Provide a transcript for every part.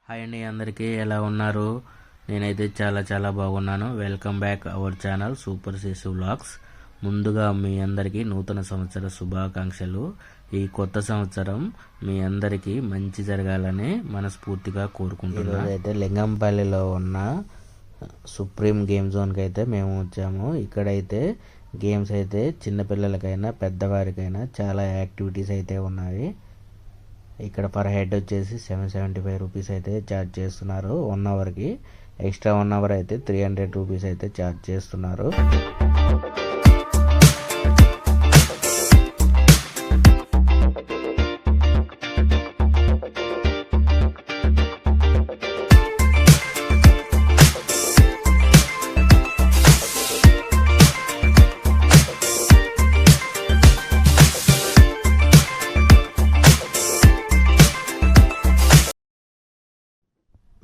Hi అండి, అందరికీ ఎలా ఉన్నారు? నేనైతే చాలా బాగున్నాను. Welcome back our channel super శిశు వ్లాగ్స్. ముందుగా మీ అందరికీ నూతన సంవత్సర శుభాకాంక్షలు. ఈ కొత్త సంవత్సరం మీ అందరికీ మంచి జరగాలని మనస్ఫూర్తిగా కోరుకుంటున్నాను. అయితే లింగంపల్లిలో ఉన్న సుప్రీం గేమ్ జోన్కి అయితే మేము వచ్చాము. ఇక్కడైతే గేమ్స్ అయితే చిన్నపిల్లలకైనా పెద్దవారికైనా చాలా యాక్టివిటీస్ అయితే ఉన్నాయి. ఇక్కడ పర్ హెడ్ వచ్చేసి 775 రూపీస్ అయితే ఛార్జ్ చేస్తున్నారు. 1 అవర్కి. ఎక్స్ట్రా 1 అవర్ అయితే 300 రూపీస్ అయితే ఛార్జ్ చేస్తున్నారు.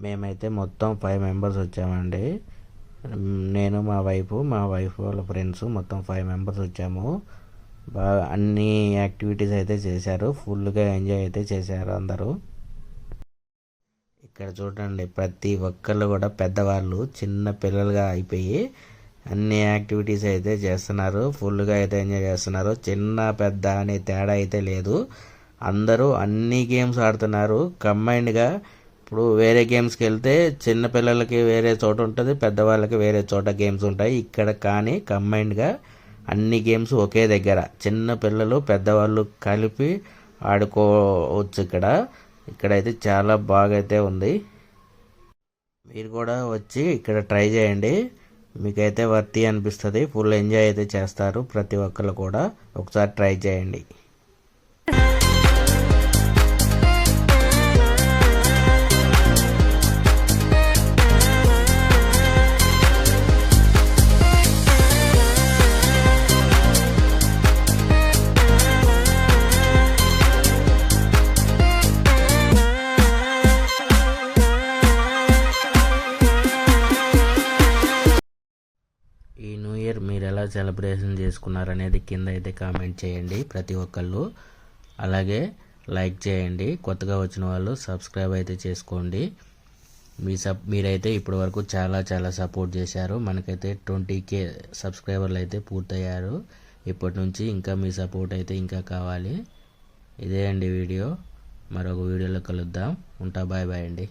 మేమైతే మొత్తం 5 మెంబర్స్ వచ్చామండి. నేను, మా వైఫ్ వాళ్ళ ఫ్రెండ్స్ మొత్తం 5 మెంబర్స్ వచ్చాము. బాగా అన్ని యాక్టివిటీస్ అయితే చేశారు. ఫుల్గా ఎంజాయ్ అయితే చేశారు అందరూ. ఇక్కడ చూడండి, ప్రతి ఒక్కళ్ళు కూడా పెద్దవాళ్ళు చిన్న పిల్లలుగా అయిపోయి అన్ని యాక్టివిటీస్ అయితే చేస్తున్నారు. ఫుల్గా అయితే ఎంజాయ్ చేస్తున్నారు. చిన్న పెద్ద అనే తేడా అయితే లేదు. అందరూ అన్ని గేమ్స్ ఆడుతున్నారు కంబైన్డ్గా. ఇప్పుడు వేరే గేమ్స్కి వెళ్తే చిన్నపిల్లలకి వేరే చోట ఉంటుంది, పెద్దవాళ్ళకి వేరే చోట గేమ్స్ ఉంటాయి. ఇక్కడ కానీ కంబైన్డ్గా అన్ని గేమ్స్ ఒకే దగ్గర చిన్న పిల్లలు పెద్దవాళ్ళు కలిపి ఆడుకోవచ్చు. ఇక్కడైతే చాలా బాగా అయితే ఉంది. మీరు కూడా వచ్చి ఇక్కడ ట్రై చేయండి. మీకైతే వర్తి అనిపిస్తుంది. ఫుల్ ఎంజాయ్ అయితే చేస్తారు ప్రతి ఒక్కరు కూడా. ఒకసారి ట్రై చేయండి. ఈ న్యూ ఇయర్ మీరు ఎలా సెలబ్రేషన్ చేసుకున్నారనేది కింద అయితే కామెంట్ చేయండి ప్రతి ఒక్కళ్ళు. అలాగే లైక్ చేయండి. కొత్తగా వచ్చిన వాళ్ళు సబ్స్క్రైబ్ అయితే చేసుకోండి. మీరైతే ఇప్పటి వరకు చాలా సపోర్ట్ చేశారు. మనకైతే 20K సబ్స్క్రైబర్లు అయితే పూర్తయ్యారు. ఇప్పటి నుంచి ఇంకా మీ సపోర్ట్ అయితే ఇంకా కావాలి. ఇదే అండి వీడియో. మరొక వీడియోలో కలుద్దాం. బాయ్ అండి.